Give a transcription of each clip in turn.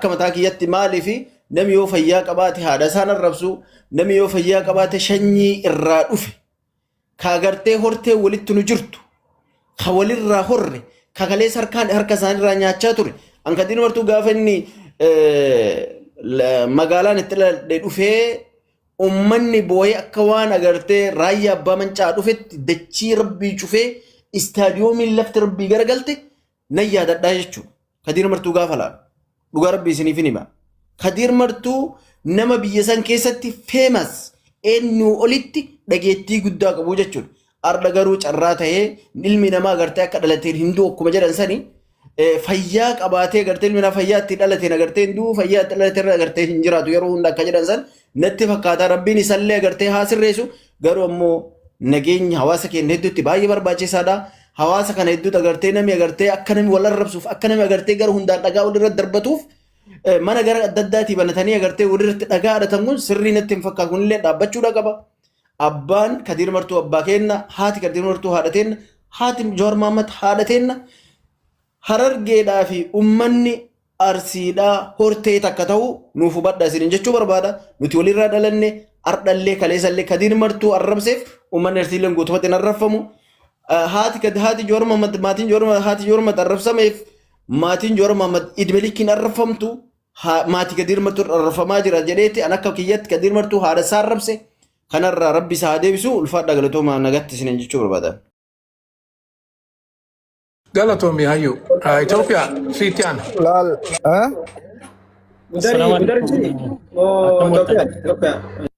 كما تاكي يتي مالي في نمي يو فيا قباتي هذا سانا الربسو نمي يو فيا قباتي شني الرادوفي كاغرتي هورتي ولدت نجرتو خولي الراهوري كاغالي سركان هركسان رانياتشا توري أنك دين مرتو غافني مقالان اتلا دوفي أمني بوي أكوان أغرتي رايا بامنشا دوفت دچي ربي شوفي استاديومي لفت ربي غرقلتي نيا داداجتشو كدير مرتو غافلا لغا ربي سنفيني ما كدير مرتو نما بيسان كيستي فيمس إنو أوليتي دقيتي قدا قبو جتشو أرد غروج الراتة نلمي نما غرتي كدلتين هندو وكما جران ساني فياك أباتي غرتين منا فيات تدلتين غرتين هندو فيات تدلتين غرتين هنجراتو يرون دا كجران سان نتفقاتا ربي نسالي غرتي حاصل ريسو غرو أمو نگين حواسا كي ندو تبايي برباچي سادا حواسا كان ندو تغرتي نمي غرتي أكنمي ولا ربسوف أكنمي غرتي غرو هندا دقا ولرد دربتوف mana gara addaatti banatanii agartee walirratti dhagaa adatan kun sirrii natti hin fakkaatu illee dhaabbachuudha qaba. Abbaan Kadir Martuu abbaa keenna, haati Kadir Martuu haadha teenna, haati Jowaar Mohaammed haadha teenna. Harargeedhaa fi uummanni Arsiidhaa hortee takka ta'u nuuf hubadhaa isin jechuu barbaada. Nuti walirraa dhalanne ardhallee kaleessallee Kadir Martuu arrabseef uummanni Arsiileen guutumatti hin arrabfamu. Haati Jowaar Mohaammed maatiin Jowaar Mohaammed arrabsameef maatiin Jowaar Mohaammed idmelikiin arrabfamtu. Maatii Kadir Martuu arrafamaa jira jedheeti an akka kiyyatti Kadir Martuu haadha isaa arrabse kanarraa rabbi isaa deebisu ulfaadha galatooma nagatti isin jechuu barbaada. Galatoomi hayyu Itoophiyaa Fiitiyaan. Laal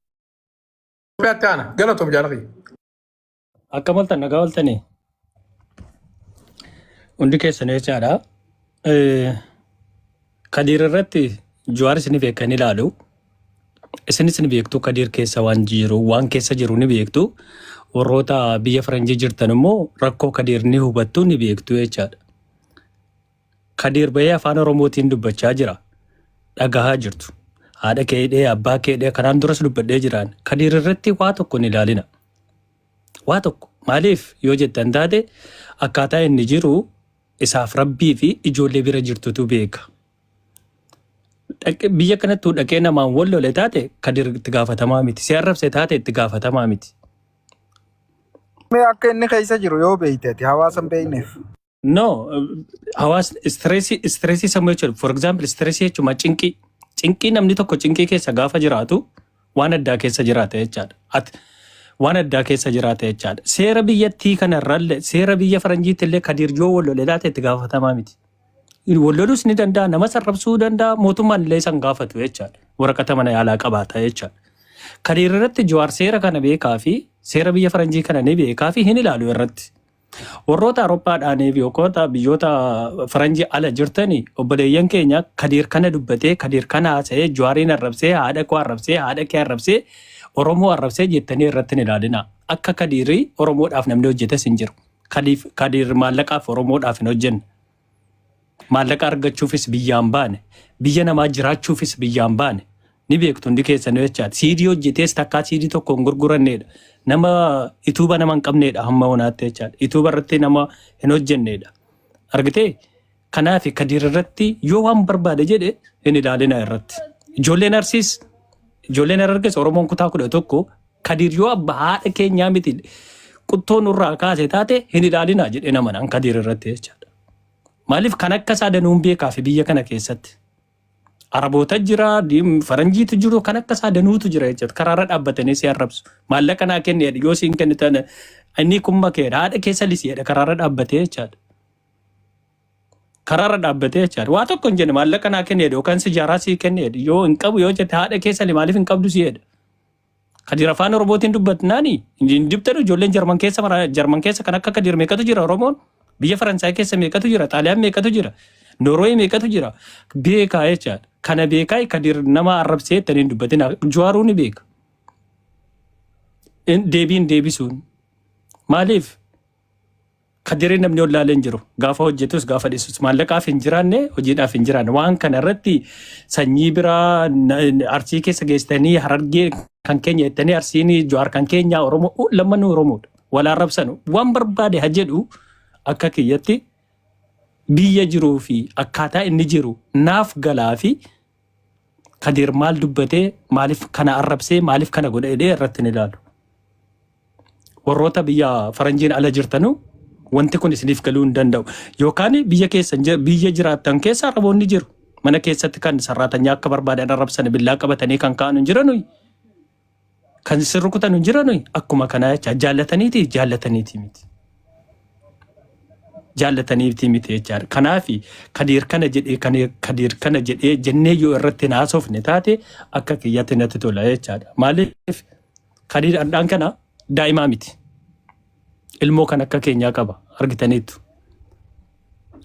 Itoophiyaa taana galatoom jaalaqi. Akka maltan nagaa waltanii hundi keessan jechaadha. Kadir irratti Jowaar isin beekan ilaalu isinis ni beektu Kadir keessa waan keessa jiru ni beektu warroota biyya Faranjii jirtan immoo rakkoo Kadir ni hubattu ni beektu jechaadha. Kadir bahee afaan Oromootiin dubbachaa jira dhagahaa jirtu haadha keedhee abbaa keedhee kanaan duras dubbadhee jiraan Kadir irratti waa tokko ni ilaalina. Waa tokko maaliif yoo jettan taate akkaataa inni jiru isaaf rabbii fi ijoollee bira jirtutu beeka. Biyya kanatti dhaqee namaan wal lole taate Kadir itti gaafatamaa miti. Si arrabse taate itti gaafatamaa miti. mee akka inni keessa jiru yoo beeyteeti hawaasa hin beekneef. No, hawaasa stressii sammuu jechuudha. For example, stressii jechuudha cinqii namni tokko cinqii keessa gaafa jiraatu waan addaa keessa jiraata jechaadha. Waan addaa keessa jiraata jechaadha. Seera biyyattii kanarraallee seera biyya Faranjiitti illee Kadir yoo wal lole taate itti gaafatamaa miti. Wallolus ni danda'a, nama sarrabsuu danda'a, mootummaan illee isaan gaafatu jechaadha. Waraqata mana yaalaa qabaata jechaadha. Kadir irratti Jowaar seera kana beekaa fi seera biyya Faranjii kana ni beekaa fi hin ilaalu irratti. Warroota Awurooppaadhaan fi biyyoota Faranjii ala jirtanii obboleeyyan keenya Kadir kana dubbatee, Kadir kana haasa'ee, Jowaariin arrabsee, haadha koo arrabsee, haadha kee arrabsee, Oromoo arrabsee jettanii irratti hin ilaalina. Akka Kadirii Oromoodhaaf namni hojjetes hin jiru. Kadir maallaqaaf Oromoodhaaf hin hojjenne. Maallaqa argachuufis biyyaan baane, biyya namaa jiraachuufis biyyaan baane. Ni beektu hundi keessan jechaadha. Siidii hojjetees takkaa siidii tokko hin gurgurannedha. Nama ituuba nama hin qabnedha hamma honaatti jechaadha. Ituuba irratti nama hin hojjennedha. Argitee? Kanaaf Kadir irratti yoo waan barbaade jedhe hin ilaalina irratti. Ijoolleen Arsiis, ijoolleen Harargees Oromoon kutaa 11 Kadir yoo abbaa haadha keenyaa miti quttoon irraa kaase taate hin ilaalina jedhe nama Kadir irratti jechaadha. Maaliif kan akka isaa danuun beekaa fi biyya kana keessatti. Araboota jira, Faranjiitu jiru, kan akka isaa danuutu jira jechuudha. Karaarra dhaabbatanii si arrabsu. Maallaqa naa kenneedha yoo siin kennitan inni kun makeedha. Haadha keessa lisiidha karaarra dhaabbatee jechaadha. Karaarra dhaabbatee jechaadha. Waa tokko hin jenne maallaqa naa kenneedha yookaan si jaaraa sii kenneedha. Yoo hin qabu yoo jette haadha keessa maaliif hin qabdu si'eedha. Kadir afaan Oromootiin dubbatnaani. Hin dibtanu ijoolleen Jarman keessa kan akka Kadir meeqatu jira Oromoon. Biyya Faransaay keessa meeqatu jira, Xaaliyaan meeqatu jira, Noorwee meeqatu jira. Beekaa jechaadha. Kana beekaa Kadir nama arrabsee taniin dubbatina. Jowaaruu ni beeka. Deebiin deebisuun. Maaliif? Kadirin namni ollaaleen jiru. Gaafa hojjetus gaafa dhiisus maallaqaaf hin jiraanne hojiidhaaf hin jiraanne. Waan kana irratti sanyii biraa Arsii keessa geessitanii Harargee kan keenya jettanii Arsiin Jowaar kan keenya Oromoo lammanuu Oromoodha. Wal arrabsanu waan barbaade haa jedhu akka kiyyatti biyya jiruu fi akkaataa inni jiru naaf galaa fi Kadir maal dubbatee maaliif kana arrabsee maaliif kana godhe jedhee irratti ni ilaalu. Warroota biyya faranjiin ala jirtanu wanti kun isiniif galuu hin danda'u. Yookaan biyya keessa biyya jiraattan keessa arraboonni jiru. Mana keessatti kan sarraatanyaa akka barbaadan arrabsan billaa qabatanii kan ka'an hin jiranu. Kan sirrukutan hin jiranu akkuma kanaa jecha jaallataniiti miti. Jaallataniiti miti jechaadha. Kanaafi Kadir kana jedhee jennee yoo irratti naasofne taate akka kiyyatti natti tola jechaadha. Maaliif Kadir andhaan kana daa'imaa miti. Ilmoo kan akka keenyaa qaba argitaniitu.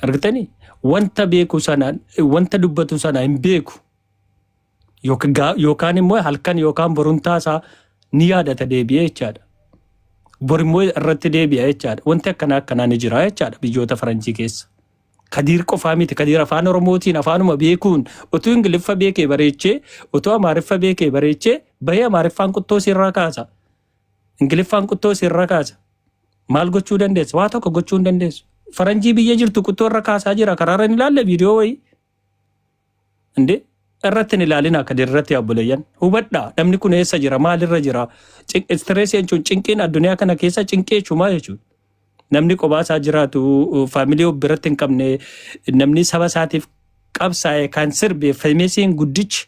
Argitanii wanta beeku sana wanta dubbatu sana hin beeku. Yookaan immoo halkan yookaan boruntaasaa ni yaadata deebi'ee jechaadha. Borimmoo irratti deebi'a jechaadha. Wanti akkanaa ni jira jechaadha biyyoota Faranjii keessa. Kadir qofaa miti. Kadir afaan Oromootiin afaanuma beekuun utuu Ingiliffa beekee bareechee utuu Amaariffa beekee bareechee bahee Amaariffaan quttoo sirraa kaasa. Ingiliffaan quttoo sirraa kaasa. Maal gochuu dandeessa? Waa tokko gochuu hin dandeessu. Faranjii biyya jirtu quttoo irra kaasaa jira. Karaarra ni ilaalle viidiyoo wayii. Indee irratti ni ilaalina Kadir irratti abboleeyyan. Hubadhaa namni kun eessa jira? Maalirra jira? Stressii jechuun cinqiin addunyaa kana keessa cinqee jechuudha jechuudha. Namni qobaasaa jiraatu faamilii biratti hin qabne namni saba isaatiif qabsaa'e kan sirbe femeesiin guddichi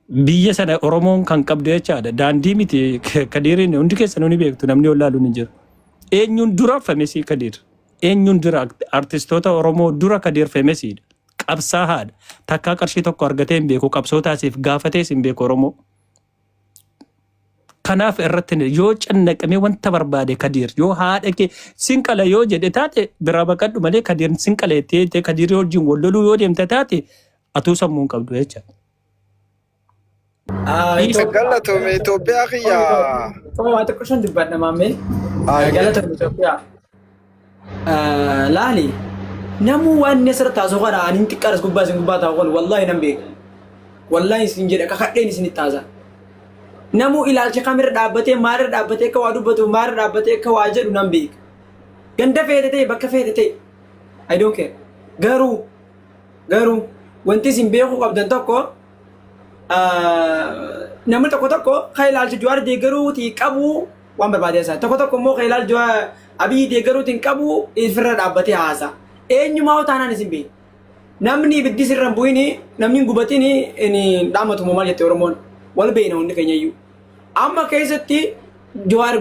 biyya sana Oromoon kan qabdu jechaadha. Daandii miti Kadiriin hundi keessanuu ni beektu namni wallaalu ni jira. Eenyuun dura femeesii Kadir? Eenyuun dura artistoota Oromoo dura Kadir femeesiidha. Qabsaa haadha. Takkaa qarshii tokko argatee hin beeku qabsootaasiif gaafatees hin beeku Oromoo. Kanaaf irratti yoo cannaqamee wanta barbaade Kadir yoo haadha kee sinqala yoo jedhe taate biraa baqadhu malee Kadir sinqala jettee Kadir wajjin walloluu yoo deemte taate atuu sammuu hin qabdu jechaadha. Galatoome Itoophiyaa kiyyaa. Waa xiqqoo shan dubbadha maammee. Galatoome Itoophiyaa. Laali namuu waan inni asirratti taasoo kana ani xiqqaadhas gubbaa isin gubbaa taa'u kun wallaahi nan beeka. Wallaahi isin jedhe kakadheen isinitti taasa. Namuu ilaalcha kamirra dhaabbatee maalirra dhaabbatee akka waa dubbatu maalirra dhaabbatee akka waa jedhu nan beeka. Ganda feete ta'e bakka feete ta'e. I don't care. Garuu wanti isin beekuu qabdan tokko namni tokko kan ilaalcha Jawaar deeggaruutii qabu waan barbaadeessaa. Tokko immoo kan ilaalcha Abiy deeggaruutiin qabu ifirra dhaabbatee haasa. Eenyumaa utaanaan isin beeku. Namni ibiddi sirra hin bu'ini namni hin gubatini inni dhaamatu maal jette Oromoon wal beekna hundi keenyayyuu. Amma keessatti Jawaar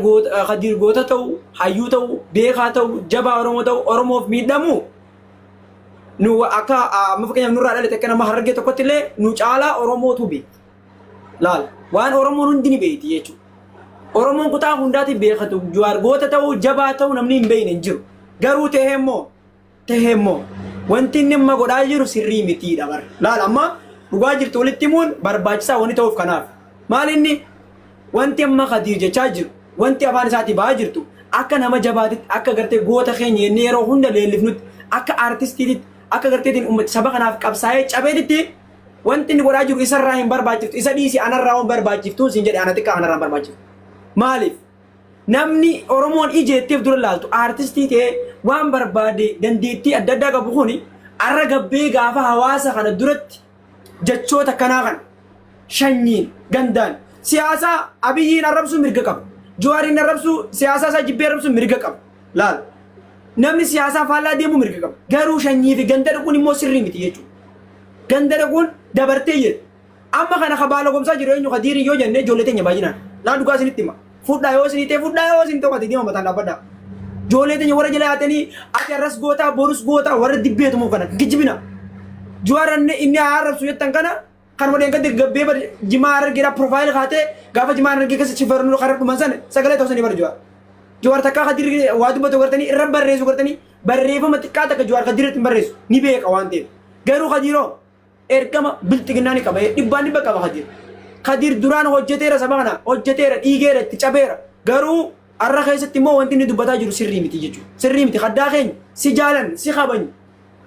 Kadir goota ta'u, hayyuu ta'u, beekaa ta'u, jabaa Oromoo ta'u, Oromoof miidhamu nu akka amma fakkeenyaaf nurraa dhalate akka nama harargee tokkotti illee nu caalaa Oromootu beeka. Laal waan Oromoon hundi ni beekti jechuudha. Oromoon kutaa hundaati beekatu Jawaar goota ta'u, jabaa ta'u namni hin beekne hin jiru. Garuu tahee immoo wanti inni amma godhaa jiru sirrii mitiidha bara. Laal amma dhugaa jirtu walitti himuun barbaachisaa wanti ta'uuf kanaaf. Maal inni wanti amma Kadir jechaa jiru wanti afaan isaatii ba'aa jirtu akka nama jabaatitti akka gartee goota keenya inni yeroo hunda leellifnutti akka aartistiititti akka garteetiin uummata saba kanaaf qabsaa'ee cabeetitti wanti inni godhaa jiru isarraa hin barbaachiftu isa dhiisi anarraa waan barbaachiftu siin jedhe ana xiqqaa anarraa hin barbaachiftu. Maaliif namni Oromoon ijeetteef dura laaltu aartistii ta'ee waan barbaade dandeettii adda addaa qabu kuni arra gabbee gaafa hawaasa kana duratti jechoota kanaa kana shanyiin gandaan siyaasa Abiyyiin arrabsuu mirga qaba. Jawaariin arrabsuu siyaasa isaa jibbee arrabsuu mirga qaba. Laal namni siyaasaa faallaa deemuu mirga qaba. Garuu shanyii fi ganda dhaquun immoo sirrii miti jechuudha. Ganda dhaquun dabartee jedhe. Amma kana kabaala gomsaa jiru eenyu Kadirii yoo jennee ijoollee teenya baay'inaan. Laal dhugaa isinitti hima. Fudhaa yoo isin ta'e fudhaa yoo isin ta'u deema mataan dhaabbadhaa. Ijoollee teenya warra jala yaatanii ati arras gootaa borus gootaa warra dibbeetumu kana gijibina. Jawaar inni arrabsu jettan kana kan waliin gadi gabbee jimaa argeera profaayil kaatee gaafa jimaa argee keessa shifarnu karaa dhuman sana sagalee ta'u sanii bara Jawaar. Jawaar takkaa Kadir waa dubbatu gartanii irra barreessu gartanii barreeffama xiqqaa takka Jawaar Kadir irratti barreessu ni beeka waan ta'eef. Garuu Kadiroo ergama bilxiginnaa ni qaba dhibbaan dhibba qaba Kadir. Kadir duraan hojjeteera saba kana hojjeteera dhiigeera itti cabeera. Garuu arra keessatti immoo wanti inni dubbataa jiru sirrii miti jechuudha. Sirrii miti kaddaa keenya si jaalan si kabajnu.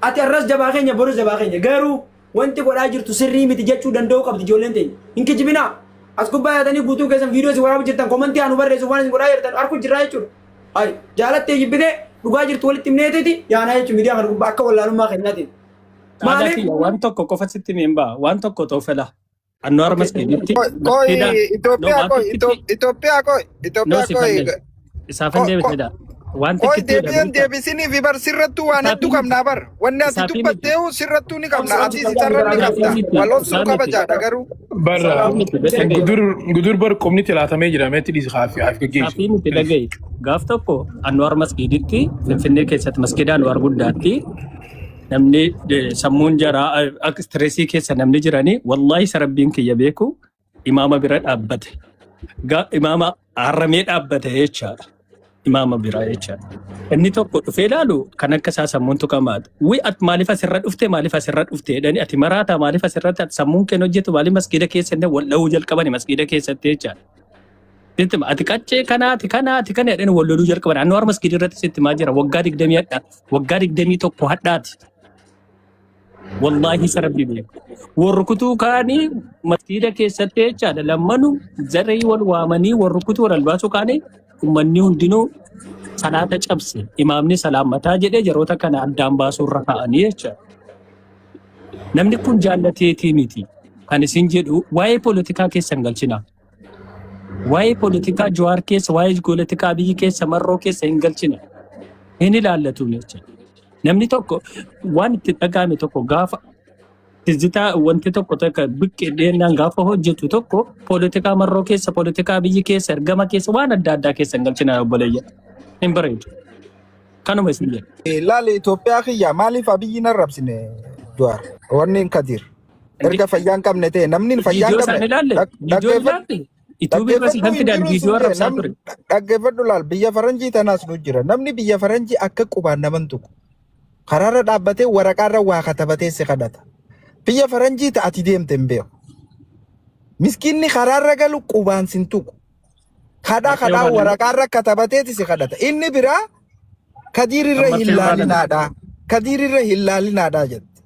Ati arras jabaa keenya borus jabaa keenya garuu wanti godhaa jirtu sirrii miti jechuu danda'uu qabdi ijoolleen teenya. Hin kijibinaa. As gubbaa yaatanii guutuu keessan viidiyoo si waraabaa jirtan komantii anu barreessu waan isin godhaa jirtan harku jirraa jechuudha. Hai jaalattee jibbitee dhugaa jirtu walitti himneetiti yaanaa jechuun miidiyaa kana gubbaa akka wallaalummaa kennaatiin. Aadaa kiyya waan tokko qofa sitti mimbaa waan tokko toofela. Anwar masgiditti Itoophiyaa isaafan deebitedha. Waan Koi xiqqeetu deebi'an deebisanii fi bar sirrattuu waan hedduu qabnaa bar. Wanni ati dubbattee sirrattuu ni qabna. Ati sitarra ni qabda. Waloosuu kabajaadha garuu. Barra gudur bar qomni tilaatamee jira meetti dhiisi haafi gaggeessu. Saafii nuti dhagaye gaaf tokko Anwar masgiditti Finfinnee keessatti masgida Anwar guddaatti namni sammuun jaraa akka stressii keessa namni jiranii wallahi sarabbiin kiyya beeku imaama bira dhaabbate. Imaama harramee dhaabbate jechaadha. Imaama biraa jechaadha. Inni tokko dhufee ilaalu kan akka isaa sammuun tuqamaadha. At maaliif asirra dhufte jedhanii ati maraataa maaliif asirratti ati sammuun keen hojjetu maaliif masgiida keessa illee wal dha'uu jalqabani masgiida keessatti jechaadha. Ati qaccee kanaati kana jedhanii wal loluu jalqaban. Anwar masgiida irratti sitti maa jira waggaa 21 hadhaati. Wallahi sarabbi beeku. Warri kutuu kaanii masgiida keessatti jechaadha. Lammanu zaree wal waamanii warri kutuu wal albaasu kaanii ummanni hundinuu salaata cabse imaamni salaamataa jedhee yeroota kana addaan baasuurra ka'anii jechaadha. Namni kun jaallateetii miti. Kan isin jedhu waa'ee poolitikaa keessa hin galchina. Waa'ee poolitikaa Jawaar keessa waa'ee poolitikaa biyyi keessa marroo keessa hin galchina. Hin ilaallatu jechaadha. Namni tokko waan itti dhagahame tokko gaafa tizitaa wanti tokko biqqee dheennaan gaafa hojjetu tokko poolitikaa marroo keessa poolitikaa biyyi keessa ergama keessa waan adda addaa keessa hin galchina obboleeyya. Hin bareedu. Kanuma isin jedhu. Laala Itoophiyaa kiyya maaliif abiyyi hin arrabsine Jawaar wanni hin kadir. Erga fayyaan qabne ta'e namni fayyaan qabne. Ituubii irratti kan fidan viidiyoo arrabsaa ture. Dhaggeeffadhu laal biyya faranjii tanaas nu jira. Namni biyya faranjii akka qubaan naman tuqu. Karaarra dhaabbatee waraqaarra waa katabatee si kadhata. Biyya faranjii ta'ati deemte hin beeku. Miskiinni karaarra galu qubaan sin tuqu. Kadhaa waraqaarra katabateeti si kadhata. Inni biraa kadiirirra hin laalinaadha. Kadiirirra hin laalinaadha jette.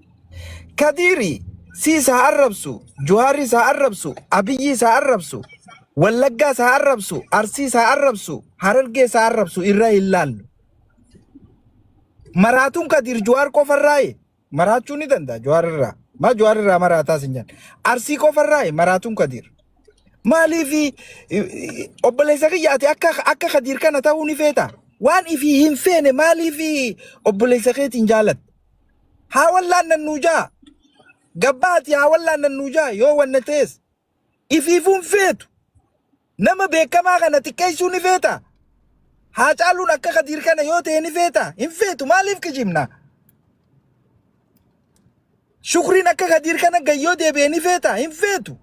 Kadiiri si isaa arrabsu, Jawaari isaa arrabsu, Abiyyi isaa arrabsu, Wallaggaa isaa arrabsu, Arsii isaa arrabsu, Harargee isaa arrabsu irra hin laallu. Maraatuun Kadiir Jawaar qofarraaye maraachuu ni danda'a Jawaar irraa. Ma Jawaar irraa maraataa sin jedhan. Arsii qofarraaye maraatuun Kadiir. Maaliif obboleessa kiyyaati akka Kadiir kana ta'uu ni feeta? Waan ifii hin feene maaliif obboleessa keetiin jaalatta? Haa wallaan nannujaa. Gabbaati haa wallaan nannujaa yoo wanna ta'es. Ifiifuun feetu. Nama beekamaa kana xiqqeessuu ni feeta? Haa caaluun akka Kadiir kana yoo ta'e ni feeta? Hin feetu maaliif kijibna? Shukriin akka Kadiir kana gayyoo deebi'ee ni feeta? Hin feetu.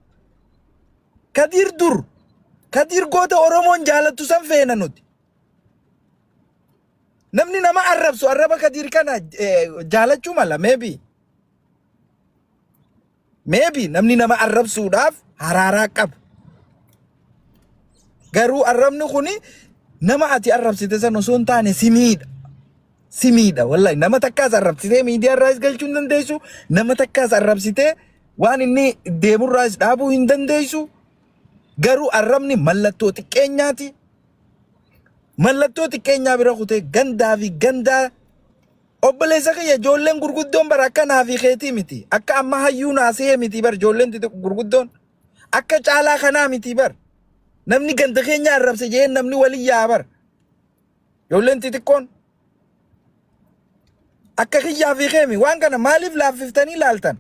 Kadiir dur. Kadiir goota Oromoon jaalattu san feena nuti. Namni nama arrabsu arraba Kadiir kana jaalachuu mala maybe. Maybe namni nama arrabsuudhaaf haraaraa qabu. Garuu arrabni kuni nama ati arrabsite san osoo hin taane simiidha. Simiidha wallahi nama takkaas arrabsitee miidiyaa irraas galchuu hin dandeessu. Nama takkaas arrabsitee waan inni deemurraas dhaabuu hin dandeessu. Garuu arrabni mallattoo xiqqeenyaati. Mallattoo xiqqeenyaa bira kutee gandaa fi gandaa obboleessa kiyya ijoolleen gurguddoon bara akka naa fi keetii miti. Akka amma hayyuu naasee miti bar ijoolleen gurguddoon. Akka caalaa kanaa miti bar. Namni ganda keenya arrabse jeen namni walii yaa bar. Ijoolleen xixiqqoon. Akka kiyyaa fi keemi waan kana maaliif laaffiftanii laaltan?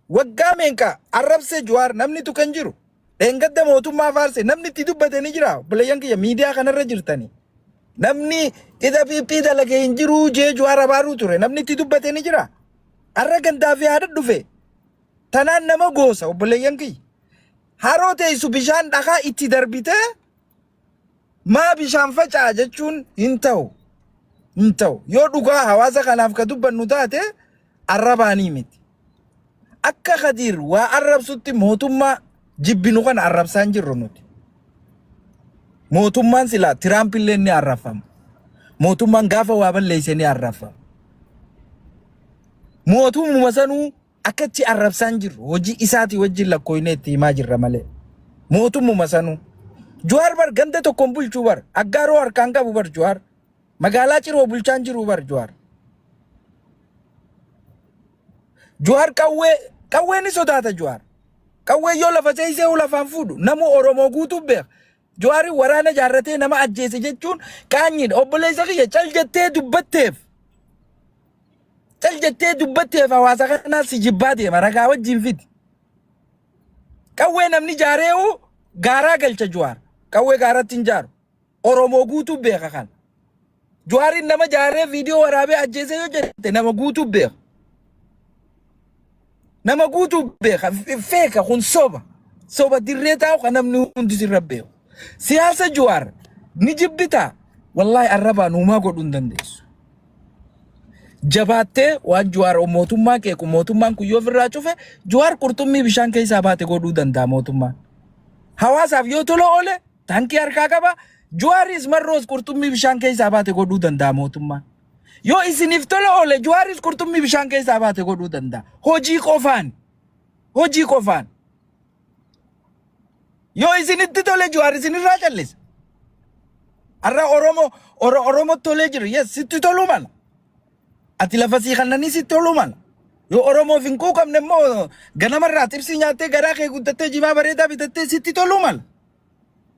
Waggaa meenqa arrabse Jawaar namni tu kan jiru. Dheengadda mootummaa faarse namni itti dubbate ni jira. Obboleeyyan kiyya miidiyaa kanarra jirtanii. Namni ida piippii dalagee hin jiru jee Jawaar abaaruu ture. Namni itti dubbate ni jira. Arra gandaa fi haadha dhufe. Tanaan nama goosa obboleeyyan kiyya. Haroo teessu bishaan dhakaa itti darbite maa bishaan facaa jechuun hin ta'u. Hin ta'u. Yoo dhugaa hawaasa kanaaf ka dubbannu taate arrabaanii miti. Akka Kadiir waa arrabsutti mootummaa jibbinu kana arrabsaan jirru nuti. Mootummaan silaa Tiraamp illee ni arrafama. Mootummaan gaafa waa balleesse ni arrafama. Mootummaa sanuu akkatti arrabsaan jirru hojii isaati wajjin lakkooyne itti himaa jirra malee. Mootummaa sanuu Juwaar bar ganda tokkoon bulchuu bar aggaaroo harkaan qabu bar Juwaar magaalaa ciroo bulchaan jiru bar Juwaar. Juwaar qawwee ni sodaata Juwaar. Qawwee yoo lafa seisee lafaan fuudhu namu Oromoo guutuu beeka. Juwaari waraana jaarratee nama ajjeese jechuun qaanyiidha. Obboleessa kiyya cal jettee dubbatteef. Cal jettee dubbatteef hawaasa kanaa si jibbaa deema ragaa wajjin fiti. Qawwee namni jaareewu gaaraa galcha Juwaar. Qawwee gaaratti hin jaaru. Oromoo guutuu beeka kan. Juwaariin nama jaaree viidiyoo waraabee ajjeese yoo jette nama guutuu beeka. Nama guutuu beeka feeka kun soba. Soba dirree taa'u kan namni hundi sirra beeku. Siyaasa Juwaar ni jibbita. Wallahi arrabaan uumaa godhuu hin dandeessu. Jabaattee waan Juwaar mootummaa keeku mootummaan kun yoo ofirraa cufe Juwaar qurxummii bishaan keessaa baate godhuu danda'a mootummaan. Hawaasaaf yoo tola oole taankii harkaa qaba Juwaaris marroos qurxummii bishaan keessaa baate godhuu danda'a mootummaan. Yoo isiniif tola oole Juwaaris qurxummii bishaan keessaa baate godhuu danda'a. Hojii qofaan. Hojii qofaan. Yoo isinitti tole Juwaar isinirraa callisa. Arra Oromoo tolee jiru yes sitti toluu mala. Ati lafa sii kannanii sitti toluu mala. Yoo Oromoof hin quuqamne immoo ganamarraa xibsii nyaattee garaa kee guddattee jimaa bareedaa bitattee sitti toluu mala.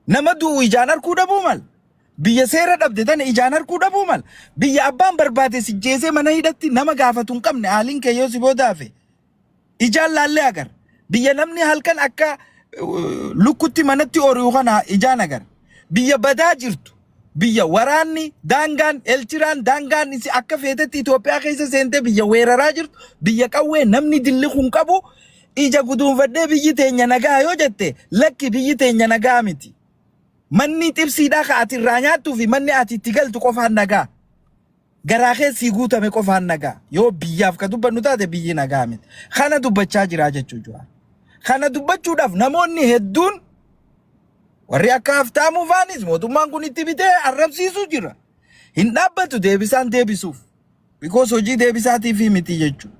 Nama du'u ijaan arguu dhabuu mala. Biyya seera dhabde tana ijaan arguu dhabuu mala. Biyya abbaan barbaade si jeesee mana hidhatti nama gaafatu hin qabne haaliin kee yoo si boodaafe. Ijaan laallee agar. Biyya namni halkan akka lukkutti manatti ori'u kana ijaan agar. Biyya badaa jirtu. Biyya waraanni daangaan elchiraan daangaan isi akka feetetti Itoophiyaa keessa seentee biyya weeraraa jirtu. Biyya qawwee namni dilli kun qabu ija guduunfadhee biyyi teenya nagaa yoo jette lakki biyyi teenya nagaa miti. Manni xibsiidhaa ka ati irraa nyaattuu fi manni ati itti galtu qofaan nagaa. Garaa keessii guutame qofaan nagaa. Yoo biyyaaf ka dubbannu taate biyyi nagaa miti. Kana dubbachaa jira jechuudha. Kana dubbachuudhaaf namoonni hedduun warri akka Haftaamuu faanis mootummaan kun itti bitee arrabsiisuu jira. Hin dhaabbatu deebisaan deebisuuf. Because hojii deebisaatiif miti jechuudha.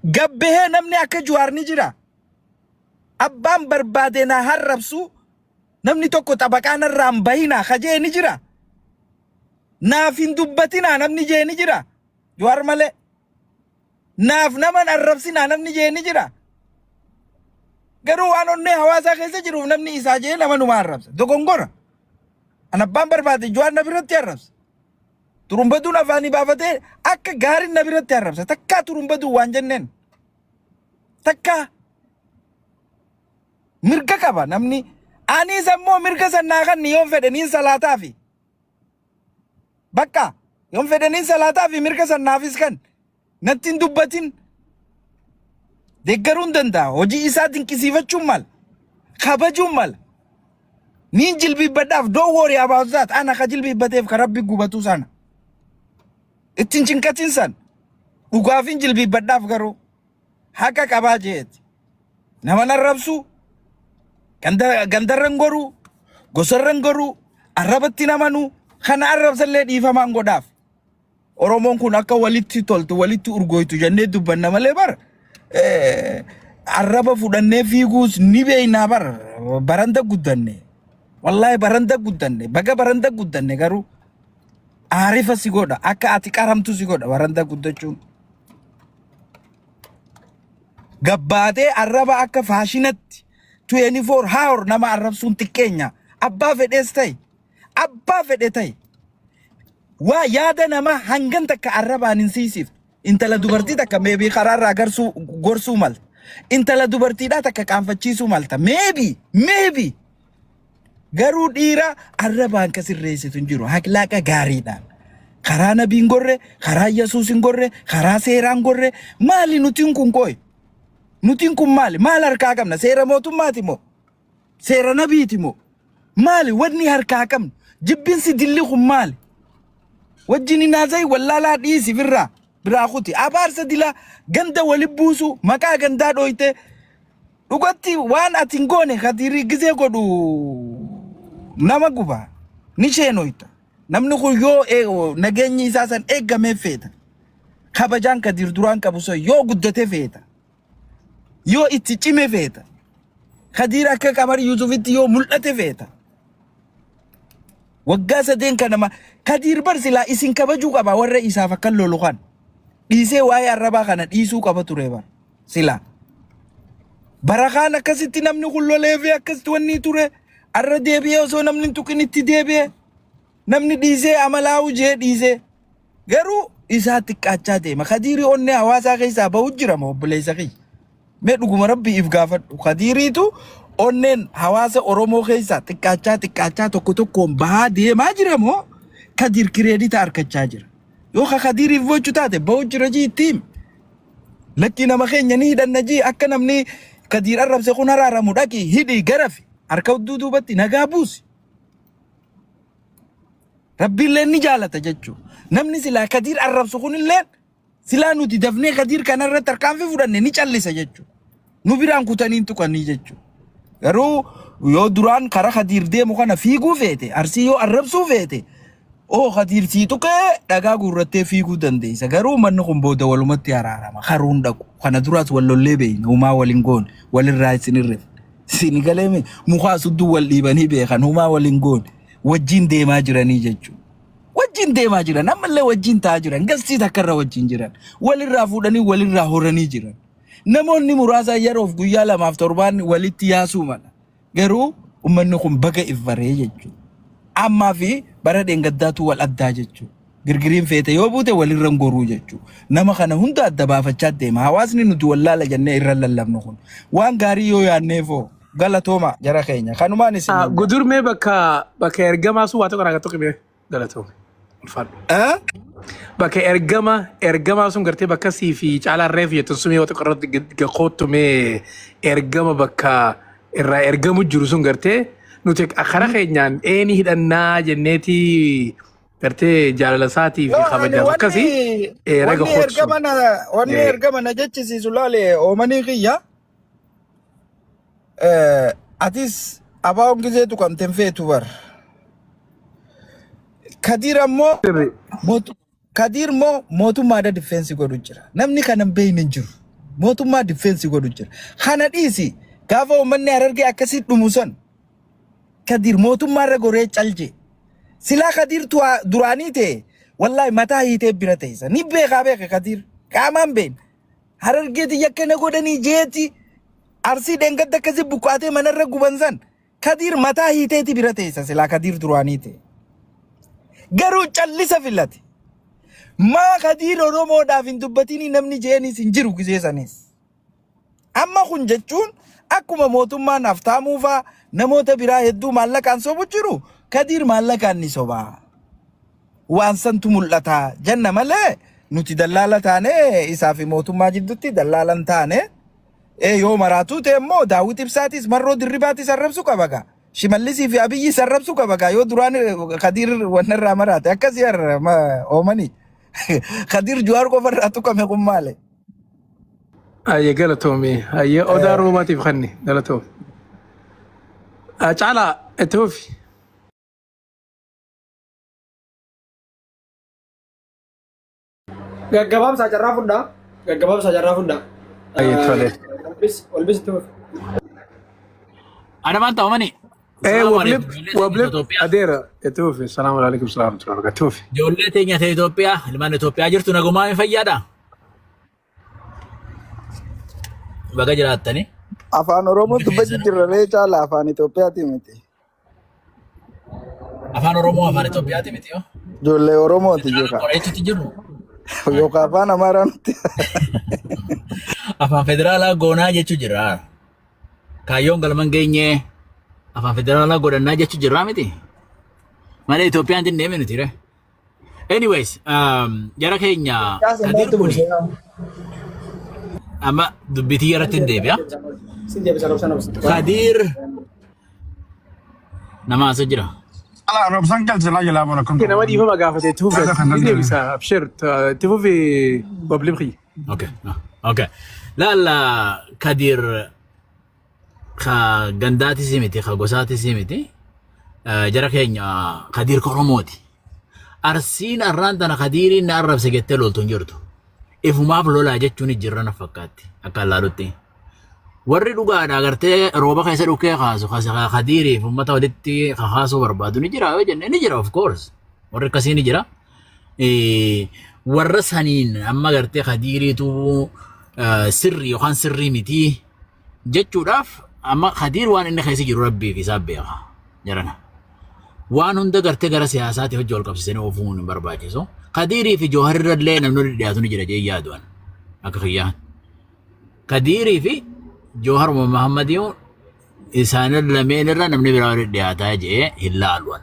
Gabbehee namni akka Juwaar ni jira. Abbaan barbaade na harrabsu namni tokko xabaqaan irraan bahina kajee ni jira. Naaf hin dubbatina namni jee ni jira. Juwaar malee. Naaf naman arrabsina namni jee ni jira. Garuu waan onnee hawaasaa keessa jiruuf namni isaa jee nama numa arrabsa. Dogongora. An abbaan barbaade Juwaar na biratti arrabsa. Turumbaduun afaanii baafatee akka gaariin na biratti arrabsa. Takkaa turumbaduu waan jenneen. Takkaa. Mirga qaba namni. Ani sammoo mirga sannaa kan yoon fedhaniin salaataa fi. Bakka yoon fedhaniin salaataa fi mirga sannaafis kan natti hin dubbatin. Deeggaruun danda'a. Hojii isaa dinqisiifachuun mal. Kabajuun mal. Niin jilbibbadhaaf doo woorii abaasusaat ana ka jilbibbateef ka rabbi gubatu sana. Ittiin cinqatin san. Dhugaafin jilbibbadhaaf garuu haqa qabaa jeeti. Nama narrabsu gandarran goruu gosarran goruu arrabatti namanu kana arrabsallee dhiifamaan godhaaf. Oromoon kun akka walitti toltu walitti urgoytu jennee dubbanna malee bar. Arraba fudhannee fiiguus ni beeynaa bar baranda guddanne. Wallahi baranda guddanne baga baranda guddanne garuu aarifa si godha akka ati qaramtu si godha baranda guddachuun. Gabbaatee arraba akka faashinatti 24 hour nama arrabsuun xiqqeenya abbaa fedhees ta'e abbaa fedhe ta'e waa yaada nama hangan takka arrabaan hin siisiif. Intala dubartii takka maybe karaarraa gorsuu malta. Intala dubartiidhaa takka qaanfachiisuu malta. Maybe. Garuu dhiira arrabaan ka sirreessitu hin jiru. Haklaaqa gaariidhaan. Karaa nabiin gorre, karaa Yesuus hin gorre, karaa seeraan gorre. Maali nutiin kun qoy? Nutiin kun maali? Maal harkaa qabna? Seera mootummaati moo? Seera nabiiti moo? Maali wanni harkaa qabnu? Jibbinsi dilli kun maali? Wajjini naazai wallaalaa dhiisi firraa. Biraakuti abaarsa dila ganda wali buusu maqaa gandaa dhoyte dhugatti waan ati hin goone katirii gisee godhu nama guba ni sheenoyta namni kun yoo nageenyi isaa san eeggamee feeta kabajaan kadir duraan qabu so yoo guddate feeta yoo itti cime feeta kadir akka Qamar Yuusufitti yoo mul'ate feeta waggaa sadeen kanama Kadiir bar silaa isin kabajuu qaba warra isaaf akka lolu kan dhiisee waa'ee arrabaa kana dhiisuu qaba ture bar silaa barakaan akkasitti namni kun lolee fi akkasitti wanni ture arra deebi'ee osoo namni tuqinitti deebi'ee namni dhiisee amalaa hujee dhiisee garuu isaa xiqqaachaa deema Kadiirii onnee hawaasaa keessaa bahu jira moo obboleessa kiyya mee dhuguma rabbiif gaafadhu Kadiiriitu onneen hawaasa Oromoo keessaa xiqqaachaa tokko tokkoon bahaa deemaa jira moo Kadiir kireedita argachaa jira yoo Kadiiriif bochu taate bahu jira jiittiin lakki nama keenya ni hidhanna jii akka namni Kadiir arrabse kun haraaramu dhaqi hidhi garafi harka duubatti nagaa buusi Rabbiillee ni jaalata jechuudha. Namni silaa Kadiir arrabsu kunillee silaa nuti dafnee Kadiir kanarratti tarkaanfii fudhanne ni callisa jechuudha. Nu biraan kutanii tuqanii jechuudha. Garuu yoo duraan karaa Kadiir deemu kana fiiguu feete arsii yoo arrabsuu feete Kadiir sii tuqee dhagaa gurrattee fiiguu dandeessa. Garuu manni kun booda walumatti araarama. Haruun dhaqu. Kana duraas wallollee beeyna. Humaa waliin goone. Walirraa isinirreef. Isin galeeme mukaa sudduu wal dhiibanii beekan. Humaa waliin goone. Wajjin deemaa jiranii jechuudha. Wajjin deemaa jiran ammallee wajjin ta'aa jiran gastii takkarra wajjin jiran walirraa fuudhanii walirraa horanii jiran namoonni muraasa yeroof guyyaa 2-7 walitti yaasuu mala garuu ummanni kun baga ifbaree jechuudha ammaa fi bara dheengaddaatu wal addaa jechuudha girgiriin feete yoo buute walirra goruu jechuudha nama kana hunda adda baafachaa deema hawaasni nuti wallaala jennee irra lallabnu kun waan gaarii yoo yaanneefoo galatooma jara keenya kanumaan isin Gudurmee bakka ergamaa sun waa tokko ragaa tokko mee galatoome. Bakka ergamaa sun gartee bakka sii fi caalaa reef jettu sumee waa tokko irratti gaqootumee ergama bakka irraa ergamu jiru sun gartee nuti akkana keenyaan eenii hidhannaa jenneeti gartee jaalala isaatii fi kabajaaf akkasii raga hootsu. Wanni ergama na jechisiisu laale oomanii kiyya. Atis abaa'oon gizeetu kan tenfeetu bar. Kadiir moo mootummaadha difeensi godhu jira. Namni kana beeyne jiru. Mootummaa difeensi godhu jira. Kana dhiisi gaafa uummanni Harargee akkasii dhumu san Kadiir mootummaarra goree calje. Silaa Kadiir duraanii ta'e wallahi mataa hiitee bira ta'isa. Ni beekaa Kadiir qaamaan beekna. Harargeeti yakkana godhanii jeeti. Arsii dheengadda akkasii buqqaatee manarra guban san Kadiir mataa hiiteeti bira ta'isa silaa Kadiir duraanii ta'e. Garuu callisa filate. Maa Kadiir Oromoodhaaf hin dubbatini namni jeenis hin jiru giseesanis. Amma kun jechuun akkuma mootummaan haftaamuufaa namoota biraa hedduu maallaqaan sobu jiru Kadiir maallaqaan ni sobaa. Waan santu mul'ata jenna malee nuti dallaala taane isaa fi mootummaa jidduutti dallaalan taane. Yoo maraatu ta'e immoo Daawit Ibsaatis marroo dirribaatis arrabsu qabaga. Shimallisii fi Abiyyi sarrabsu qabaga yoo duraan Kadiir wanarraa maraate akkasii oomanii. Kadiir Jawaar qofarraa tuqame kun maali? Ayyee galatoomee ayyee odaa roomaatiif kanni galatoome. Caalaa itti fufi. Gaggabaabsaa carraa fudhaa. Ayyee tolee. Walbis itti fufi. Ada mantap mana ni? Wablib adeera itti fufi. Salaamu alaikum salaamtu warga itti fufi. Ijoollee teenya ta'e Itoophiyaa, ilmaan Itoophiyaa jirtu nagumaa hin fayyaadha. Baga jiraattani. Afaan Oromoo dubbatti jirree caala afaan Itoophiyaati miti. Afaan Oromoo afaan Itoophiyaati miti yoo. Ijoollee Oromooti jechuudha. Qoreechitti jiru. Yookaan afaan Amaaraatti. Afaan federaalaa goonaa jechuu jira. Kaayyoon galman geenye afaan federaalaa godhannaa jechuu jira miti. Malee Itoophiyaan din deeme nuti re. Anyways, jara keenya Kadiir kuni amma dubbitii irratti hin deebi'a. Kadiir nama asoo jira. Ala Robsan kalsila jala bona kun. Nama dhiifama gaafate itti fufi. Ni deebisa abshir itti fufi wablib xiyyi. Okay. Lala Kadiir ka gandaati simiti ka gosaati simiti jara keenya Kadiir Oromooti. Arsiin arraan tana Kadiiriin na arrabse jettee loltuun jirtu. Ifumaaf lolaa jechuun jirra na fakkaatti akka laalutti. warri dhugaadha agartee rooba keessa dhukkee kaasu Khadiiriif uummata walitti kaasuu barbaadu ni jira yoo jenne ni jira of course warri akkasii ni jira. Warra saniin amma agartee Khadiiriitu sirrii yookaan sirrii miti jechuudhaaf amma Khadiir waan inni keessa jiru rabbiif isaaf beeka jarana. Waan hunda agartee gara siyaasaatti hojii wal qabsiisanii oofuun hin barbaachisu. Khadiirii fi Jawharirra illee namni dhiyaatu ni jira jee yaaduun akka kiyyaan. Khadiirii fi Jawhar Muhammadiyyuu isaan lameen irra namni biraa dhiyaataa jee hin laaluun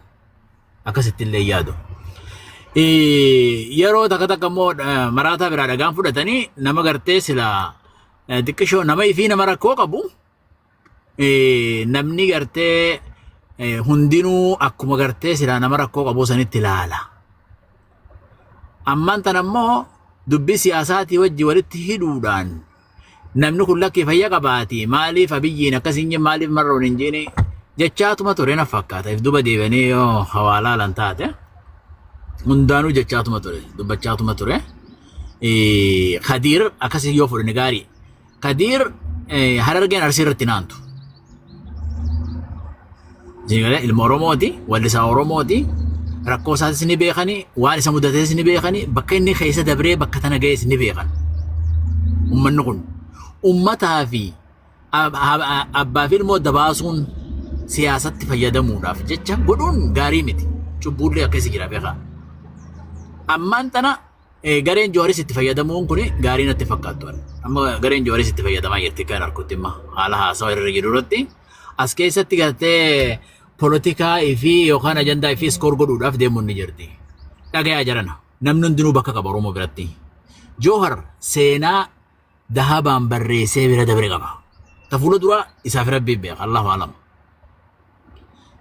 akkasitti illee yaadu. Yeroo takka takka immoo maraataa biraa dhagaan fudhatanii nama gartee sila xiqqishoo nama ifii nama rakkoo qabu namni gartee hundinuu akkuma gartee sila nama rakkoo qabu sanitti ilaala. Ammaan tan ammoo dubbii siyaasaatii wajji walitti hidhuudhaan namni kun lakkii fayya qabaati maaliif abiyyiin akkasiin maaliif marroon hin jeeni jechaatuma ture na fakkaata if duba deebanii yoo hawaalaa lan taate hundaanuu jechaatuma ture dubbachaatuma ture. Khadiir akkasii yoo fudhanne gaarii. Khadiir Harargeen Arsii irratti naantu. Ilma Oromooti wallisaa Oromooti rakkoo isaatis ni beekanii waan isa mudatees ni beekanii bakka inni keessa dabree bakka tana ga'es ni beekan. Uummanni kun uummataa fi abbaa fi ilmoo dabaasuun siyaasatti fayyadamuudhaaf jecha godhuun gaarii miti. Cubbuullee akkasii jira beekaa. Ammaan tana gareen Jawharis itti fayyadamuun kun gaarii natti fakkaatu. Amma gareen Jawharis itti fayyadamaa jirti kan harkutti imma haala haasawa irra jiru irratti as keessatti gartee politikaa fi yookaan ajandaa fi iskoor godhuudhaaf deemuun ni jirti. Dhagayaa jarana namni hundinuu bakka qaba Oromoo biratti. Jawhar seenaa dahabaan barreessee bira dabre qaba. Ta fuula dura isaaf rabbii beeka Allahu alam.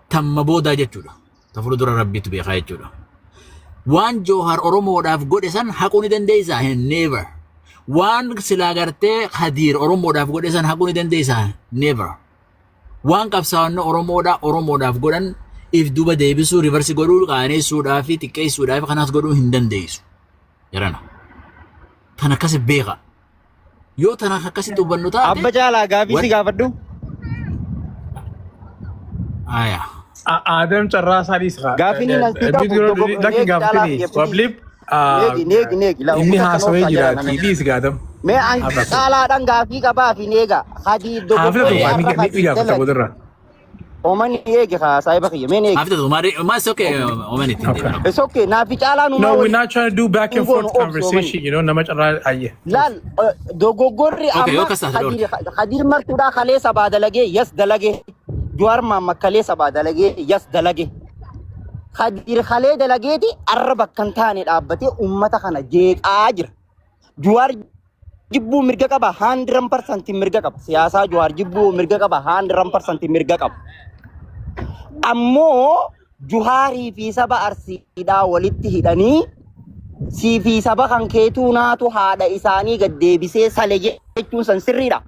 Tamma boodaa jechuudha. Ta fuula dura rabbiitu beeka jechuudha. Waan Jawhar Oromoodhaaf godhe san haquu ni dandeessaa never. Waan silaa gartee Khadiir Oromoodhaaf godhe san haquu ni dandeessaa never. Waan qabsaa'onni Oromoodhaaf godhan if duba deebisuu rivarsi godhuu qaaneessuudhaa fi xiqqeessuudhaa fi kanaas godhuu hin dandeessu. Jarana. Tan akkasi beeka. Yoo tan akkasitti hubannu taate. Abba caalaa gaafii si gaafadhu. Aya. Adam carraasaa dhiisa. Gaaffiin inni asii qabu Lakki gaafatanii wabliif inni haasawee jiraati dhiisi gaadam. Mee an caalaadhaan gaafii qabaa fi neega hadii Haafila ni gaafata bodarra. Omani eege saahiba kiyya mee neegi. After it's okay. Omani tinti. It's okay. Naafi caalaa nu. No, we're not trying to do back and forth conversation. You know, nama carraa ayye. Laal dogoggorri amma Khadiir martuudhaa kalee sabaa dalagee yes dalagee. Jawhar Muhammad kalee sabaa dalagee yes dalagee. Khadiir kalee dalageeti arraba kan taane dhaabbatee uummata kana jeeqaa jira. Jawhar jibbuu mirga qaba 100% mirga qaba. Siyaasaa Jawhar jibbuu mirga qaba 100% mirga qaba. Ammoo Jawharii fi saba Arsiidhaa walitti hidhanii sii fi saba kan keetuu naatu haadha isaanii gad deebisee sale jechuun san sirriidha.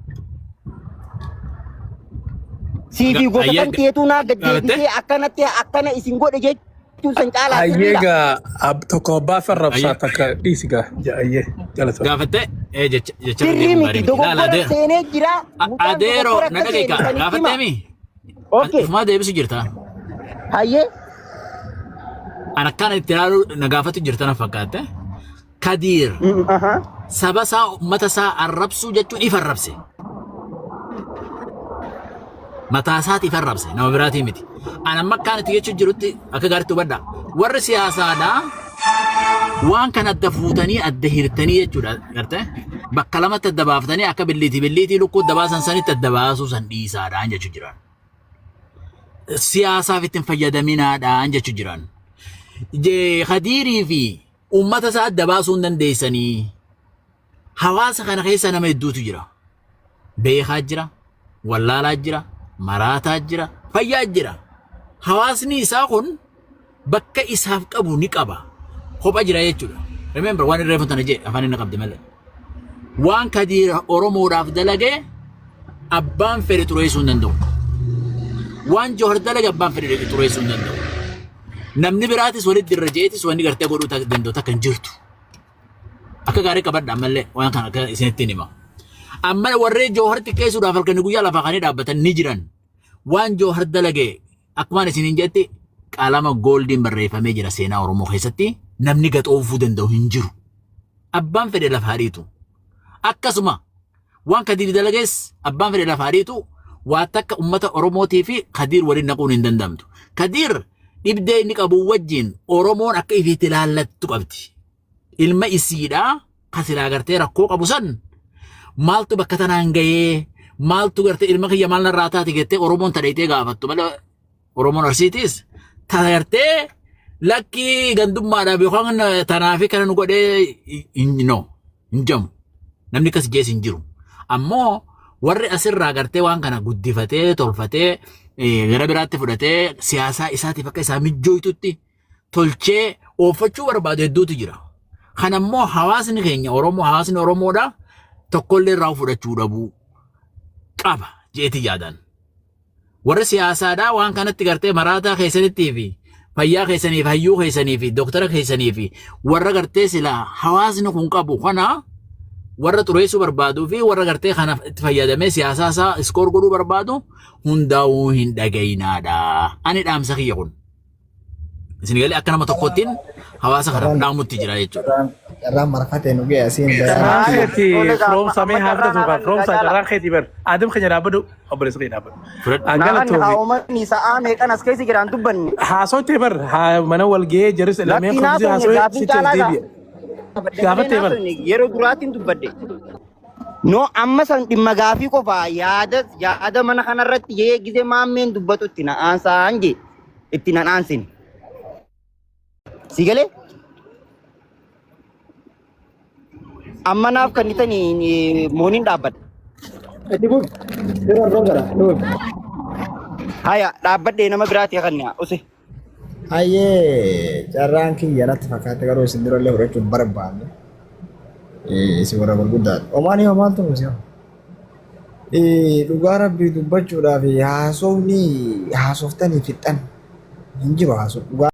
Sii fi gosa kan keetuu naa gad deebisee akkana isin godhe jechuun san caalaa sirriidha. Ayyeega tokko abbaa farrabsaa takka dhiisigaa ayyee jalata. Gaafatte jecha sirrii miti dogoggora seenee jira. Adeero na dhageeka gaafatte mi? Okay. Ufuma deebisu jirta. Hayyee. Ana kana itti ilaalu na gaafatu jirta na fakkaate. Khadiir saba isaa uummata isaa arrabsuu jechuun ifa arrabse. Mataa isaati ifa arrabse nama biraatii miti. Ana amma kana itti jechuun jirutti akka gaariitti hubadha. Warri siyaasaadhaa waan kana adda fuutanii adda hirtanii jechuudha gartee. Bakka lamatti adda baaftanii akka billiitii lukkuu adda baasan sanitti adda baasuu san dhiisaadhaan jechuu jiran. Siyaasaaf ittiin fayyadaminaadhaan jechuu jiran. Khadiirii fi uummata isaa adda baasuu hin dandeessanii. Hawaasa kana keessa nama hedduutu jira. Beekaa jira, wallaalaa jira, maraataa jira, fayyaa jira. Hawaasni isaa kun bakka isaaf qabu ni qaba. Kophaa jira jechuudha. Remember waan irree fontana jee afaan inni qabdi malee. Waan Khadiir Oromoodhaaf dalagee abbaan fedhe xureessuu hin danda'u. Waan Jawhar dalage abbaan fedhe xureessuu hin danda'u. Namni biraatis walitti irra jeetis wanni gartee godhuu danda'u takka hin jirtu. Akka gaarii qabadha malee waan kana akka isinitti hima. Amma warree Jawhar xiqqeessuudhaaf halkanii guyyaa lafaa kan dhaabbatan ni jiran. Waan Jawhar dalage akkumaan isiniin jetti qalama gooldiin barreeffamee jira seenaa Oromoo keessatti namni gaxoofuu danda'u hin jiru. Abbaan fedhe lafa hariitu. Akkasuma waan Kadiir dalagees abbaan fedhe lafa hariitu waa takka ummata Oromootii fi Kadiir waliin naquun hin danda'amtu. Kadiir dhibdee inni qabu wajjin Oromoon akka ifiitti ilaallattu qabdi. Ilma isiidhaa kasilaa gartee rakkoo qabu san maaltu bakka tanaan gahee maaltu gartee ilma kiyya maal narraa taati jettee Oromoon tadheetee gaafattu malee Oromoon Arsiitiis tana gartee lakki gandummaadhaaf yookaan tanaafi kana nu godhee hin jamu. Namni kas jees hin jiru. Ammoo warri asirraa gartee waan kana guddifatee tolfatee gara biraatti fudhatee siyaasaa isaatiif akka isaa mijjooytutti tolchee oofachuu barbaadu hedduutu jira. Kanammoo hawaasni keenya Oromoo hawaasni Oromoodha tokkollee irraa fudhachuu dhabuu qaba jeeti yaadan. Warri siyaasaadhaa waan kanatti gartee maraataa keessanittii fi fayyaa keessanii fi hayyuu keessanii fi dooktara keessanii fi warra gartee silaa hawaasni kun qabu kana warra xureessuu barbaaduu fi warra gartee kanaaf itti fayyadamee siyaasaa isaa iskoor godhuu barbaadu hundaa'uu hin dhagayinaadha. Ani dhaamsa kiyya kun. Isin galee akka nama tokkottiin hawaasa kana dhaamutti jira jechuudha. Carraan marfatee nu ga'e asiin Raakheeti from samee haafata tuuka from saa raakheeti bar adam keenya dhaabbadu obboleessa kee dhaabbadu. Angala Naan haa'uumani sa'aa meeqan as keessa jiraan dubbanne. Haasawtee bar mana wal ga'ee jaris lameen kunuunsi haasawee sitti deebi'a. Gaafattee bar. Yeroo duraatiin dubbadde. No amma san dhimma gaafii qofaa yaada mana kanarratti yeegise maammeen dubbatu itti na'aansaa hange itti na'aansin. Sigalee amma naaf kan itanii mooniin dhaabbadha. Haya dhaabbadhee nama biraati kan use. Hayyee carraan kiyya natti fakkaate garuu isin durallee fudhachuun barbaanne. Isin warra gurguddaadha. Omaanii homaaltu nuti haa. Dhugaa rabbii dubbachuudhaaf haasoftanii fixan hin jiru haasoo.